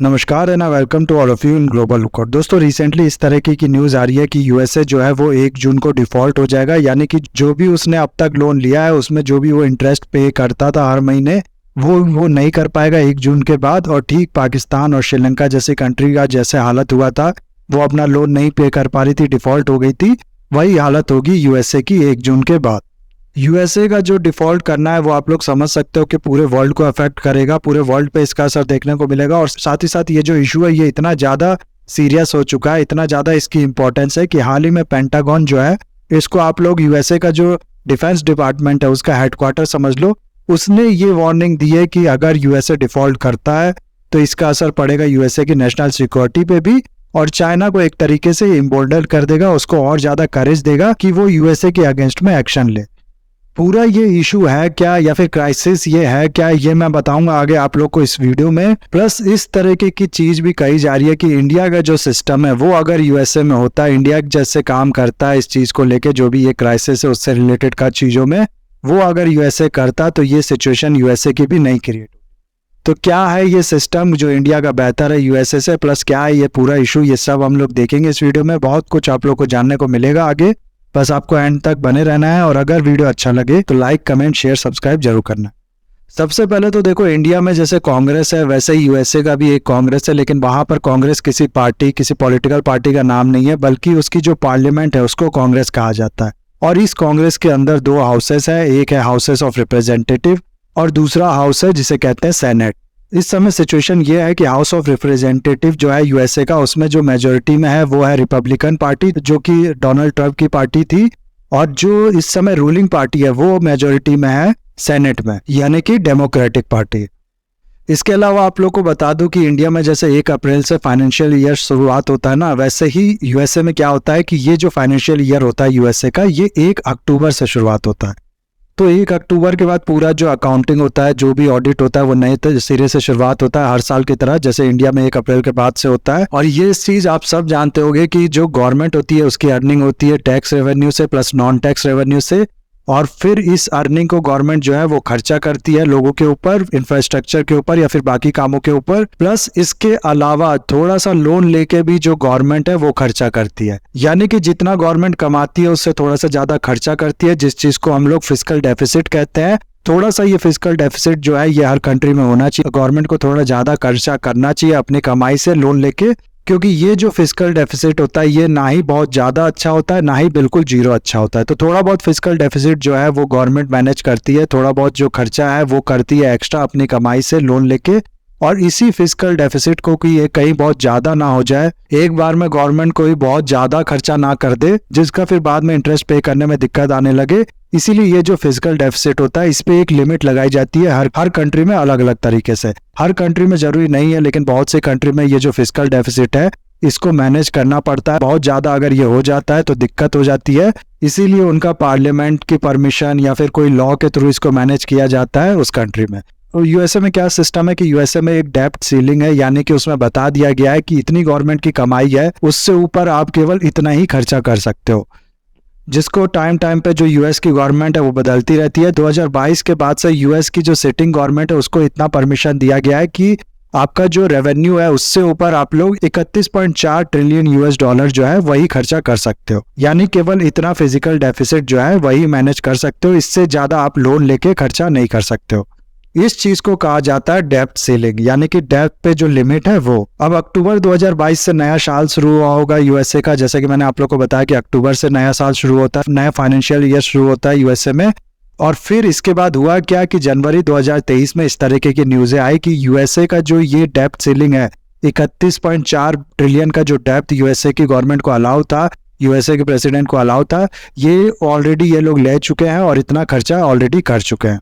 नमस्कार and welcome to all of you in Global Lookout. दोस्तों recently इस तरह की न्यूज़ आ रही है कि यूएसए जो है वो 1 जून को डिफ़ॉल्ट हो जाएगा, यानी कि जो भी उसने अब तक लोन लिया है उसमें जो भी वो इंटरेस्ट पे करता था हर महीने वो नहीं कर पाएगा 1 जून के बाद। और ठीक पाकिस्तान और श्रीलंका जैसी कंट्री का जैसे हालत हुआ था, वो अपना लोन नहीं पे कर पा रही थी, डिफ़ॉल्ट हो गई थी, वही हालत होगी यूएसए की 1 जून के बाद। यूएसए का जो डिफ़ॉल्ट करना है वो आप लोग समझ सकते हो कि पूरे वर्ल्ड को अफेक्ट करेगा, पूरे वर्ल्ड पे इसका असर देखने को मिलेगा। और साथ ही साथ ये जो इशू है ये इतना ज़्यादा सीरियस हो चुका है, इतना ज़्यादा इसकी इंपॉर्टेंस है कि हाल ही में पेंटागन जो है, इसको आप लोग यूएसए का जो डिफेंस डिपार्टमेंट है उसका हेडक्वार्टर समझ लो, उसने ये वार्निंग दी है कि अगर यूएसए डिफ़ॉल्ट करता है तो इसका असर पड़ेगा यूएसए की नेशनल सिक्योरिटी पे भी, और चाइना को एक तरीके से इम्बोल्डन कर देगा, उसको और ज़्यादा करेज देगा कि वो यूएसए के अगेंस्ट में एक्शन ले। पूरा ये इशू है क्या या फिर क्राइसिस ये है क्या, ये मैं बताऊंगा आगे आप लोग को इस वीडियो में। प्लस इस तरीके की चीज भी कही जा रही है कि इंडिया का जो सिस्टम है वो अगर यूएसए में होता है, इंडिया जैसे काम करता है इस चीज को लेके, जो भी ये क्राइसिस है उससे रिलेटेड का चीजों में, वो अगर यूएसए करता तो ये सिचुएशन यूएसए की भी नहीं क्रिएट। तो क्या है ये सिस्टम जो इंडिया का बेहतर है यूएसए से, प्लस क्या है ये पूरा इशू, ये सब हम लोग देखेंगे इस वीडियो में। बहुत कुछ आप लोग को जानने को मिलेगा आगे, बस आपको एंड तक बने रहना है। और अगर वीडियो अच्छा लगे तो लाइक, कमेंट, शेयर, सब्सक्राइब जरूर करना। सबसे पहले तो देखो, इंडिया में जैसे कांग्रेस है वैसे ही यूएसए का भी एक कांग्रेस है, लेकिन वहां पर कांग्रेस किसी पार्टी, किसी पॉलिटिकल पार्टी का नाम नहीं है, बल्कि उसकी जो पार्लियामेंट है उसको कांग्रेस कहा जाता है। और इस कांग्रेस के अंदर 2 हाउसेस है, एक है हाउसेस ऑफ रिप्रेजेंटेटिव और दूसरा हाउस है जिसे कहते हैं सेनेट। इस समय सिचुएशन ये है कि हाउस ऑफ रिप्रेजेंटेटिव जो है यूएसए का, उसमें जो मेजोरिटी में है वो है रिपब्लिकन पार्टी, जो कि डोनाल्ड ट्रंप की पार्टी थी, और जो इस समय रूलिंग पार्टी है वो मेजोरिटी में है सेनेट में, यानी कि डेमोक्रेटिक पार्टी। इसके अलावा आप लोग को बता दूं कि इंडिया में जैसे 1 अप्रैल से फाइनेंशियल ईयर शुरुआत होता है ना, वैसे ही यूएसए में क्या होता है कि ये जो फाइनेंशियल ईयर होता है यूएसए का, ये 1 अक्टूबर से शुरुआत होता है। तो 1 अक्टूबर के बाद पूरा जो अकाउंटिंग होता है, जो भी ऑडिट होता है, वो नए सिरे से शुरुआत होता है हर साल की तरह, जैसे इंडिया में 1 अप्रैल के बाद से होता है। और ये चीज आप सब जानते होंगे कि जो गवर्नमेंट होती है उसकी अर्निंग होती है टैक्स रेवेन्यू से प्लस नॉन टैक्स रेवेन्यू से, और फिर इस अर्निंग को गवर्नमेंट जो है वो खर्चा करती है लोगों के ऊपर, इंफ्रास्ट्रक्चर के ऊपर या फिर बाकी कामों के ऊपर। प्लस इसके अलावा थोड़ा सा लोन लेके भी जो गवर्नमेंट है वो खर्चा करती है, यानी कि जितना गवर्नमेंट कमाती है उससे थोड़ा सा ज्यादा खर्चा करती है, जिस चीज को हम लोग फिस्कल डेफिसिट कहते हैं। थोड़ा सा ये फिस्कल डेफिसिट जो है ये हर कंट्री में होना चाहिए, गवर्नमेंट को थोड़ा ज्यादा खर्चा करना चाहिए अपनी कमाई से लोन लेके, क्योंकि ये जो फिस्कल डेफिसिट होता है ये ना ही बहुत ज़्यादा अच्छा होता है, ना ही बिल्कुल जीरो अच्छा होता है। तो थोड़ा बहुत फिस्कल डेफिसिट जो है वो गवर्नमेंट मैनेज करती है, थोड़ा बहुत जो खर्चा है वो करती है एक्स्ट्रा अपनी कमाई से लोन लेके। और इसी फिस्कल डेफिसिट को कि ये कहीं बहुत ज़्यादा ना हो जाए, एक बार में गवर्नमेंट कोई बहुत ज़्यादा खर्चा ना कर दे जिसका फिर बाद में इंटरेस्ट पे करने में दिक्कत आने लगे, इसीलिए ये जो फिजिकल डेफिसिट होता है इस पे एक लिमिट लगाई जाती है हर कंट्री में अलग अलग तरीके से। हर कंट्री में जरूरी नहीं है, लेकिन बहुत से कंट्री में ये जो फिजिकल डेफिसिट है इसको मैनेज करना पड़ता है। बहुत ज्यादा अगर ये हो जाता है तो दिक्कत हो जाती है, इसीलिए उनका पार्लियामेंट की परमिशन या फिर कोई लॉ के थ्रू इसको मैनेज किया जाता है उस कंट्री में। तो यूएसए में क्या सिस्टम है कि यूएसए में एक डेप्ट सीलिंग है, यानी कि उसमें बता दिया गया है कि इतनी गवर्नमेंट की कमाई है उससे ऊपर आप केवल इतना ही खर्चा कर सकते हो, जिसको टाइम टाइम पे जो यूएस की गवर्नमेंट है वो बदलती रहती है। 2022 के बाद से यूएस की जो सिटिंग गवर्नमेंट है उसको इतना परमिशन दिया गया है कि आपका जो रेवेन्यू है उससे ऊपर आप लोग 31.4 ट्रिलियन यूएस डॉलर जो है वही खर्चा कर सकते हो, यानी केवल इतना फिजिकल डेफिसिट जो है वही मैनेज कर सकते हो, इससे ज्यादा आप लोन लेके खर्चा नहीं कर सकते हो। इस चीज को कहा जाता है डेप्ट सीलिंग, यानी कि डेप्ट पे जो लिमिट है वो। अब अक्टूबर 2022 से नया साल शुरू हुआ होगा यूएसए का, जैसे कि मैंने आप लोग को बताया कि अक्टूबर से नया साल शुरू होता है, नया फाइनेंशियल ईयर शुरू होता है यूएसए में। और फिर इसके बाद हुआ क्या कि जनवरी 2023 में इस तरीके की न्यूज़ें आई कि यूएसए का जो ये डेप्ट सीलिंग है 31.4 ट्रिलियन का जो डेप्ट यूएसए की गवर्नमेंट को अलाउ था, यूएसए के प्रेसिडेंट को अलाउ था, ये ऑलरेडी ये लोग ले चुके हैं और इतना खर्चा ऑलरेडी कर चुके हैं।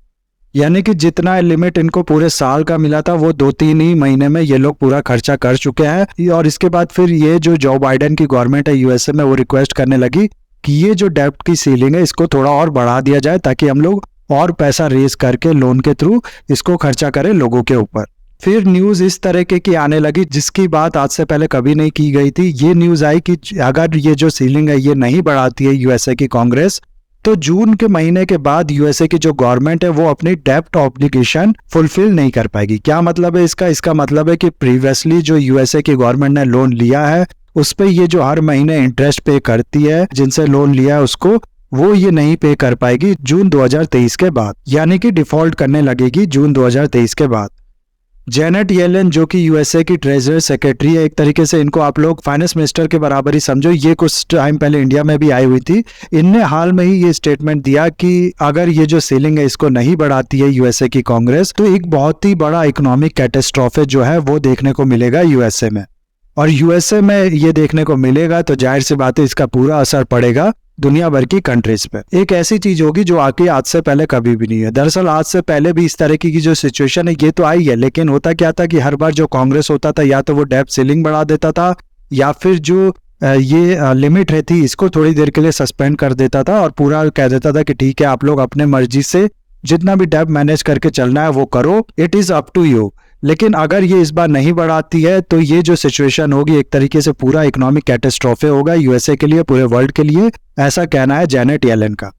यानी कि जितना लिमिट इनको पूरे साल का मिला था वो 2-3 ही महीने में ये लोग पूरा खर्चा कर चुके हैं। और इसके बाद फिर ये जो बाइडेन की गवर्नमेंट है यूएसए में वो रिक्वेस्ट करने लगी कि ये जो डेप्ट की सीलिंग है इसको थोड़ा और बढ़ा दिया जाए, ताकि हम लोग और पैसा रेज करके लोन के थ्रू इसको खर्चा करें लोगों के ऊपर। फिर न्यूज़ इस तरीके की आने लगी जिसकी बात आज से पहले कभी नहीं की गई थी। ये न्यूज़ आई कि अगर ये जो सीलिंग है ये नहीं बढ़ाती है यूएसए की कांग्रेस, तो जून के महीने के बाद यूएसए की जो गवर्नमेंट है वो अपनी डेब्ट ऑब्लिगेशन फुलफिल नहीं कर पाएगी। क्या मतलब है इसका मतलब है कि प्रीवियसली जो यूएसए की गवर्नमेंट ने लोन लिया है उस पे ये जो हर महीने इंटरेस्ट पे करती है जिनसे लोन लिया है उसको, वो ये नहीं पे कर पाएगी जून 2023 के बाद, यानी कि डिफॉल्ट करने लगेगी जून 2023 के बाद। जेनेट येलेन जो कि यूएसए की ट्रेजरी सेक्रेटरी है, एक तरीके से इनको आप लोग फाइनेंस मिनिस्टर के बराबर ही समझो, ये कुछ टाइम पहले इंडिया में भी आई हुई थी। इनने हाल में ही ये स्टेटमेंट दिया कि अगर ये जो सीलिंग है इसको नहीं बढ़ाती है यूएसए की कांग्रेस तो एक बहुत ही बड़ा इकोनॉमिक कैटेस्ट्रॉफे जो है वो देखने को मिलेगा यूएसए में। और यूएसए में ये देखने को मिलेगा तो जाहिर सी बात है इसका पूरा असर पड़ेगा दुनिया भर की कंट्रीज पे। एक ऐसी चीज होगी जो आके आज से पहले कभी भी नहीं है। दरअसल आज से पहले भी इस तरह की जो सिचुएशन है ये तो आई है, लेकिन होता क्या था कि हर बार जो कांग्रेस होता था या तो वो डेब्ट सीलिंग बढ़ा देता था या फिर जो ये लिमिट रहती इसको थोड़ी देर के लिए सस्पेंड कर देता था और पूरा कह देता था कि ठीक है आप लोग अपने मर्जी से जितना भी डेब्ट मैनेज करके चलना है वो करो, it is up to you. लेकिन अगर ये इस बार नहीं बढ़ाती है तो ये जो सिचुएशन होगी एक तरीके से पूरा इकोनॉमिक कैटेस्ट्रॉफे होगा यूएसए के लिए, पूरे वर्ल्ड के लिए, ऐसा कहना है जेनेट येलेन का।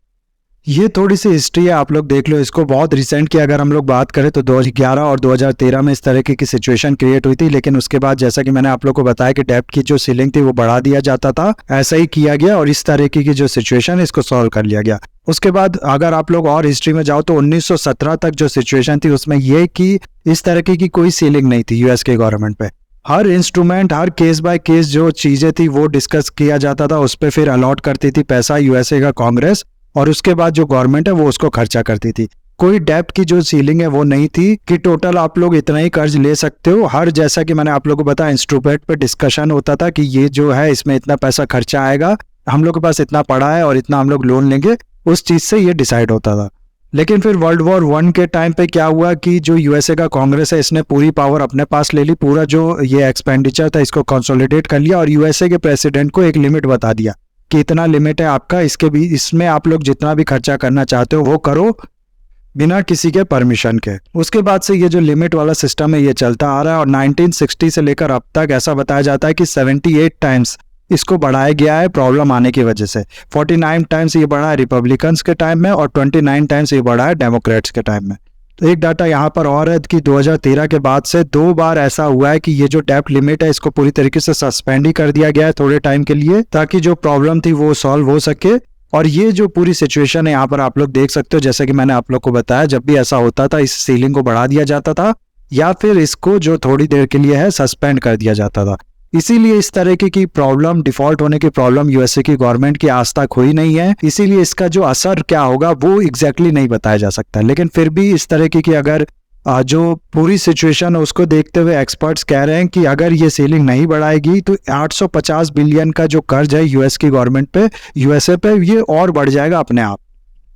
ये थोड़ी सी हिस्ट्री है, आप लोग देख लो इसको। बहुत रिसेंट की अगर हम लोग बात करें तो 2011 और 2013 में इस तरह की सिचुएशन क्रिएट हुई थी, लेकिन उसके बाद जैसा कि मैंने आप लोग को बताया कि डेब्ट की जो सीलिंग थी वो बढ़ा दिया जाता था, ऐसा ही किया गया और इस तरह की जो सिचुएशन है इसको सॉल्व कर लिया गया। उसके बाद अगर आप लोग और हिस्ट्री में जाओ तो 1917 तक जो सिचुएशन थी उसमें ये कि इस तरह की कोई सीलिंग नहीं थी यूएस के गवर्नमेंट पे। हर इंस्ट्रूमेंट, हर केस बाय केस जो चीजें थी वो डिस्कस किया जाता था, उस पर फिर अलॉट करती थी पैसा यूएसए का कांग्रेस और उसके बाद जो गवर्नमेंट है वो उसको खर्चा करती थी। कोई डेब्ट की जो सीलिंग है वो नहीं थी कि टोटल आप लोग इतना ही कर्ज ले सकते हो। हर जैसा कि मैंने आप लोगों को बताया इंस्ट्रूमेंट पे डिस्कशन होता था कि ये जो है इसमें इतना पैसा खर्चा आएगा, हम लोग के पास इतना पड़ा है और इतना हम लोग लोन लेंगे, उस चीज से ये डिसाइड होता था। लेकिन फिर वर्ल्ड वॉर 1 के टाइम पे क्या हुआ कि जो यूएसए का कांग्रेस है इसने पूरी पावर अपने पास ले ली, पूरा जो ये एक्सपेंडिचर था इसको कंसोलिडेट कर लिया और यूएसए के प्रेसिडेंट को एक लिमिट बता दिया कि इतना लिमिट है आपका, इसके भी इसमें आप लोग जितना भी खर्चा करना चाहते हो वो करो बिना किसी के परमिशन के। उसके बाद से ये जो लिमिट वाला सिस्टम है ये चलता आ रहा है और 1960 से लेकर अब तक ऐसा बताया जाता है कि 78 टाइम्स इसको बढ़ाया गया है प्रॉब्लम आने की वजह से। 49 टाइम्स ये बढ़ा है रिपब्लिकन्स के टाइम में और 29 टाइम्स ये बढ़ा है डेमोक्रेट्स के टाइम में। तो एक डाटा यहाँ पर और है कि 2013 के बाद से 2 बार ऐसा हुआ है कि ये जो डेब्ट लिमिट है इसको पूरी तरीके से सस्पेंड ही कर दिया गया है थोड़े टाइम के लिए, ताकि जो प्रॉब्लम थी वो सॉल्व हो सके। और ये जो पूरी सिचुएशन है यहाँ पर आप लोग देख सकते हो, जैसे कि मैंने आप लोग को बताया, जब भी ऐसा होता था इस सीलिंग को बढ़ा दिया जाता था या फिर इसको जो थोड़ी देर के लिए है सस्पेंड कर दिया जाता था। इसीलिए इस तरह की प्रॉब्लम, डिफॉल्ट होने की प्रॉब्लम यूएसए की गवर्नमेंट की आज तक हुई नहीं है। इसीलिए इसका जो असर क्या होगा वो एग्जैक्टली नहीं बताया जा सकता। लेकिन फिर भी इस तरह की अगर जो पूरी सिचुएशन है उसको देखते हुए एक्सपर्ट्स कह रहे हैं कि अगर ये सीलिंग नहीं बढ़ाएगी तो 850 बिलियन का जो कर्ज है यूएस की गवर्नमेंट पे, यूएसए पे, ये और बढ़ जाएगा अपने आप।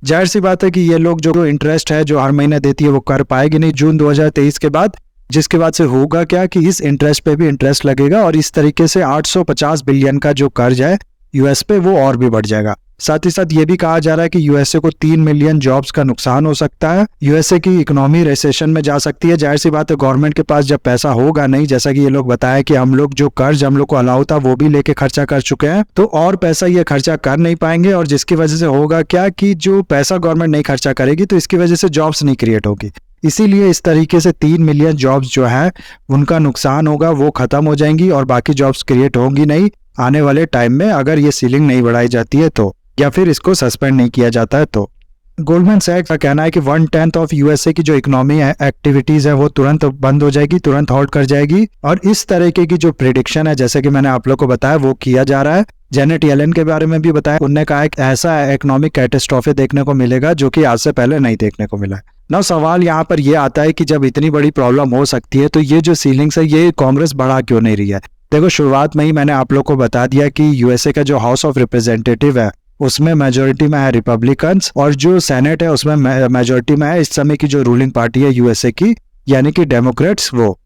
जाहिर सी बात है कि ये लोग जो इंटरेस्ट है जो हर महीने देती है वो कर पाएगी नहीं जून 2023 के बाद, जिसके बाद से होगा क्या कि इस इंटरेस्ट पे भी इंटरेस्ट लगेगा और इस तरीके से 850 बिलियन का जो कर्ज है यूएस पे वो और भी बढ़ जाएगा। साथ ही साथ ये भी कहा जा रहा है कि यूएसए को 3 मिलियन जॉब्स का नुकसान हो सकता है, यूएसए की इकोनॉमी रिसेशन में जा सकती है। जाहिर सी बात है गवर्नमेंट के पास जब पैसा होगा नहीं, जैसा कि ये लोग बताया कि हम लोग जो कर्ज हम लोग को अलाउ था वो भी लेके खर्चा कर चुके हैं, तो और पैसा ये खर्चा कर नहीं पाएंगे और जिसकी वजह से होगा क्या कि जो पैसा गवर्नमेंट नहीं खर्चा करेगी तो इसकी वजह से जॉब्स नहीं क्रिएट होगी। इसीलिए इस तरीके से 3 मिलियन जॉब्स जो है उनका नुकसान होगा, वो खत्म हो जाएंगी और बाकी जॉब्स क्रिएट होंगी नहीं आने वाले टाइम में, अगर ये सीलिंग नहीं बढ़ाई जाती है तो, या फिर इसको सस्पेंड नहीं किया जाता है तो। गोल्डमैन सैक्स का कहना है कि 1/10 ऑफ यूएसए की जो इकोनॉमी एक्टिविटीज है वो तुरंत बंद हो जाएगी, तुरंत हॉल्ट कर जाएगी। और इस तरीके की जो प्रिडिक्शन है जैसे कि मैंने आप लोग को बताया वो किया जा रहा है। जेनेट येलेन के बारे में भी बताया, उनने कहा कि ऐसा इकोनॉमिक कैटेस्ट्रॉफे देखने को मिलेगा जो कि आज से पहले नहीं देखने को मिला है। ना सवाल यहाँ पर यह आता है कि जब इतनी बड़ी प्रॉब्लम हो सकती है तो ये जो सीलिंग्स है ये कांग्रेस बढ़ा क्यों नहीं रही है। देखो शुरुआत में ही मैंने आप लोग को बता दिया कि यूएसए का जो हाउस ऑफ रिप्रेजेंटेटिव है उसमें मेजोरिटी में है रिपब्लिकन्स और जो सेनेट है उसमें मेजोरिटी में है इस समय की जो रूलिंग पार्टी है यूएसए की, यानी कि डेमोक्रेट्स वो।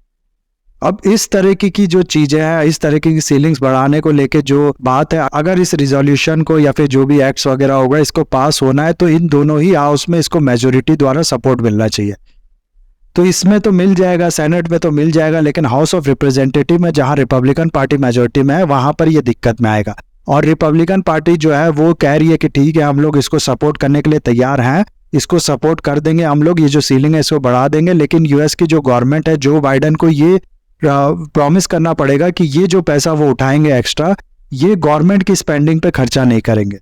अब इस तरह की जो चीजें हैं, इस तरह की सीलिंग्स बढ़ाने को लेके जो बात है, अगर इस रिजोल्यूशन को या फिर जो भी एक्ट्स वगैरह होगा इसको पास होना है तो इन दोनों ही हाउस में इसको मेजोरिटी द्वारा सपोर्ट मिलना चाहिए। तो इसमें तो मिल जाएगा, सेनेट में तो मिल जाएगा, लेकिन हाउस ऑफ रिप्रेजेंटेटिव में जहां रिपब्लिकन पार्टी मेजोरिटी में है वहां पर ये दिक्कत में आएगा। और रिपब्लिकन पार्टी जो है वो कह रही है कि ठीक है, हम लोग इसको सपोर्ट करने के लिए तैयार हैं, इसको सपोर्ट कर देंगे हम लोग, ये जो सीलिंग है इसको बढ़ा देंगे। लेकिन यूएस की जो गवर्नमेंट है, जो बाइडन को ये प्रॉमिस करना पड़ेगा कि ये जो पैसा वो उठाएंगे एक्स्ट्रा, ये गवर्नमेंट की स्पेंडिंग पे खर्चा नहीं करेंगे।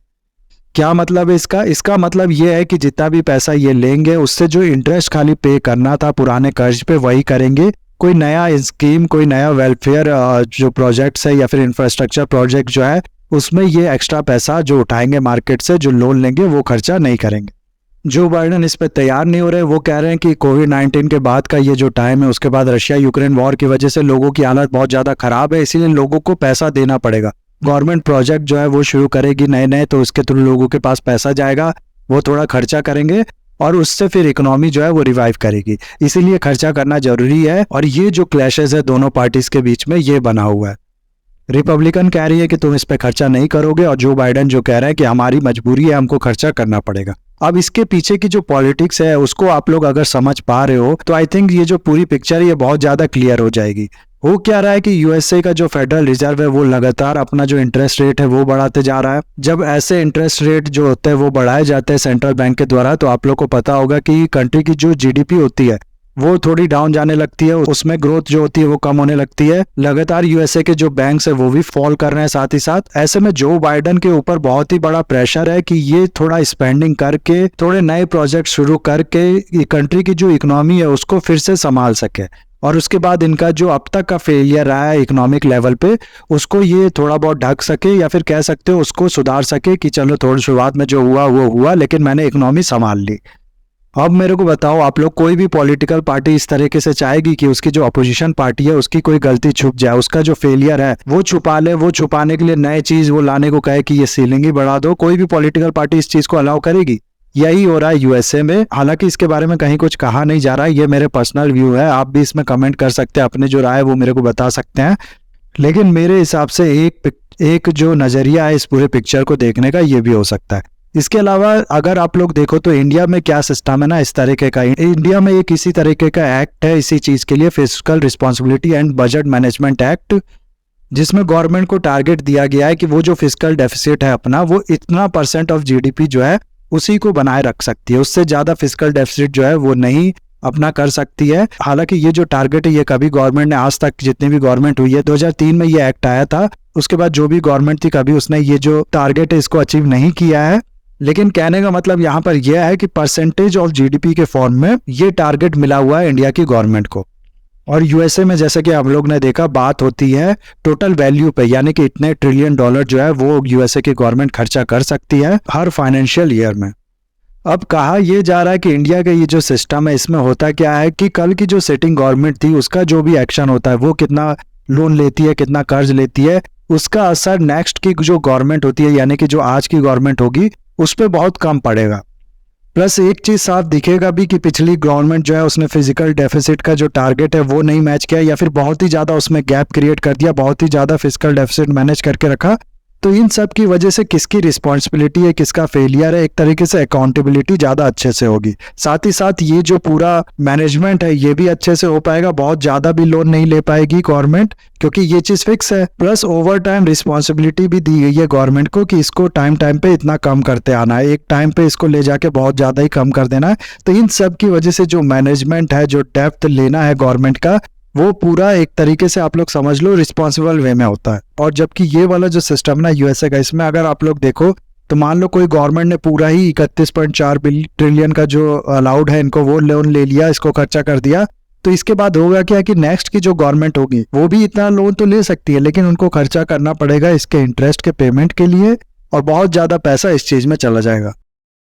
क्या मतलब है इसका मतलब ये है कि जितना भी पैसा ये लेंगे उससे जो इंटरेस्ट खाली पे करना था पुराने कर्ज पे वही करेंगे। कोई नया स्कीम, कोई नया वेलफेयर जो प्रोजेक्ट्स है या फिर इंफ्रास्ट्रक्चर प्रोजेक्ट जो है उसमें ये एक्स्ट्रा पैसा जो उठाएंगे मार्केट से, जो लोन लेंगे, वो खर्चा नहीं करेंगे। जो बाइडन इस पे तैयार नहीं हो रहे, वो कह रहे हैं कि कोविड-19 के बाद का ये जो टाइम है, उसके बाद रशिया यूक्रेन वॉर की वजह से लोगों की हालत बहुत ज़्यादा खराब है, इसीलिए लोगों को पैसा देना पड़ेगा। गवर्नमेंट प्रोजेक्ट जो है वो शुरू करेगी नए-नए, तो उसके थ्रू लोगों के पास पैसा जाएगा, वो थोड़ा खर्चा करेंगे और उससे फिर इकोनॉमी जो है वो रिवाइव करेगी। इसीलिए खर्चा करना जरूरी है और ये जो क्लैशेस है दोनों पार्टीज के बीच में, ये बना हुआ है। रिपब्लिकन कह रही है कि तुम इस पे खर्चा नहीं करोगे और जो बाइडन जो कह रहा है कि हमारी मजबूरी है, हमको खर्चा करना पड़ेगा। अब इसके पीछे की जो पॉलिटिक्स है उसको आप लोग अगर समझ पा रहे हो तो आई थिंक ये जो पूरी पिक्चर है ये बहुत ज्यादा क्लियर हो जाएगी। हो क्या रहा है कि यूएसए का जो फेडरल रिजर्व है वो लगातार अपना जो इंटरेस्ट रेट है वो बढ़ाते जा रहा है। जब ऐसे इंटरेस्ट रेट जो होते हैं वो बढ़ाए जाते हैं सेंट्रल बैंक के द्वारा, तो आप लोग को पता होगा कि कंट्री की जो जीडीपी होती है वो थोड़ी डाउन जाने लगती है, उसमें ग्रोथ जो होती है वो कम होने लगती है। लगातार यूएसए के जो बैंक्स है वो भी फॉल कर रहे हैं साथ ही साथ। ऐसे में जो बाइडन के ऊपर बहुत ही बड़ा प्रेशर है कि ये थोड़ा स्पेंडिंग करके, थोड़े नए प्रोजेक्ट शुरू करके कंट्री की जो इकोनॉमी है उसको फिर से संभाल सके और उसके बाद इनका जो अब तक का फेलियर रहा है इकोनॉमिक लेवल पे उसको ये थोड़ा बहुत ढक सके, या फिर कह सकते हो उसको सुधार सके कि चलो थोड़ी शुरुआत में जो हुआ वो हुआ, लेकिन मैंने इकोनॉमी संभाल ली। अब मेरे को बताओ आप लोग, कोई भी पॉलिटिकल पार्टी इस तरीके से चाहेगी कि उसकी जो अपोजिशन पार्टी है उसकी कोई गलती छुप जाए, उसका जो फेलियर है वो छुपा ले, वो छुपाने के लिए नए चीज वो लाने को कहे कि ये सीलिंग ही बढ़ा दो? कोई भी पॉलिटिकल पार्टी इस चीज को अलाउ करेगी? यही हो रहा है यूएसए में। हालांकि इसके बारे में कहीं कुछ कहा नहीं जा रहा है, ये मेरे पर्सनल व्यू है, आप भी इसमें कमेंट कर सकते हैं, अपने जो राय है वो मेरे को बता सकते हैं। लेकिन मेरे हिसाब से एक जो नजरिया है इस पूरे पिक्चर को देखने का, ये भी हो सकता है। इसके अलावा अगर आप लोग देखो तो इंडिया में क्या सिस्टम है ना इस तरीके का, इंडिया में एक इसी तरीके का एक्ट है इसी चीज के लिए, fiscal responsibility and budget management act, जिसमें गवर्नमेंट को टारगेट दिया गया है कि वो जो फिस्कल डेफिसिट है अपना, वो इतना % ऑफ जीडीपी जो है उसी को बनाए रख सकती है, उससे ज्यादा फिस्कल डेफिसिट जो है वो नहीं अपना कर सकती है। हालांकि ये जो टारगेट है ये कभी गवर्नमेंट ने आज तक, जितनी भी गवर्नमेंट हुई है, 2003 में ये एक्ट आया था, उसके बाद जो भी गवर्नमेंट थी कभी उसने ये जो टारगेट है इसको अचीव नहीं किया है। लेकिन कहने का मतलब यहाँ पर यह है कि % ऑफ जीडीपी के फॉर्म में ये टारगेट मिला हुआ है इंडिया की गवर्नमेंट को। और यूएसए में जैसे कि हम लोग ने देखा, बात होती है टोटल वैल्यू पे, यानी कि इतने $1 ट्रिलियन जो है वो यूएसए की गवर्नमेंट खर्चा कर सकती है हर फाइनेंशियल ईयर में। अब कहा यह जा रहा है कि इंडिया का ये जो सिस्टम है इसमें होता क्या है कि कल की जो सिटिंग गवर्नमेंट थी उसका जो भी एक्शन होता है, वो कितना लोन लेती है, कितना कर्ज लेती है, उसका असर नेक्स्ट की जो गवर्नमेंट होती है, यानी कि जो आज की गवर्नमेंट होगी, उस पर बहुत कम पड़ेगा। प्लस एक चीज साफ दिखेगा भी कि पिछली गवर्नमेंट जो है उसने फिजिकल डेफिसिट का जो टारगेट है वो नहीं मैच किया, या फिर बहुत ही ज्यादा उसमें गैप क्रिएट कर दिया, बहुत ही ज्यादा फिजिकल डेफिसिट मैनेज करके रखा। तो इन सब की वजह से किसकी रिस्पॉन्सिबिलिटी है, किसका फेलियर है, एक तरीके से अकाउंटेबिलिटी ज्यादा अच्छे से होगी। साथ ही साथ ये जो पूरा मैनेजमेंट है ये भी अच्छे से हो पाएगा, बहुत ज्यादा भी लोन नहीं ले पाएगी गवर्नमेंट, क्योंकि ये चीज फिक्स है। प्लस ओवर टाइम रिस्पॉन्सिबिलिटी भी दी गई है गवर्नमेंट को कि इसको टाइम पे इतना कम करते आना है, एक टाइम पे इसको ले जाके बहुत ज्यादा ही कम कर देना है। तो इन सब की वजह से जो मैनेजमेंट है, जो डेप्थ लेना है गवर्नमेंट का, वो पूरा एक तरीके से आप लोग समझ लो रिस्पॉन्सिबल वे में होता है। और जबकि ये वाला जो सिस्टम ना यूएसए का, इसमें अगर आप लोग देखो तो मान लो कोई गवर्नमेंट ने पूरा ही 31.4 ट्रिलियन का जो अलाउड है इनको, वो लोन ले लिया, इसको खर्चा कर दिया, तो इसके बाद होगा क्या कि नेक्स्ट की जो गवर्नमेंट होगी वो भी इतना लोन तो ले सकती है, लेकिन उनको खर्चा करना पड़ेगा इसके इंटरेस्ट के पेमेंट के लिए, और बहुत ज्यादा पैसा इस चीज में चला जाएगा।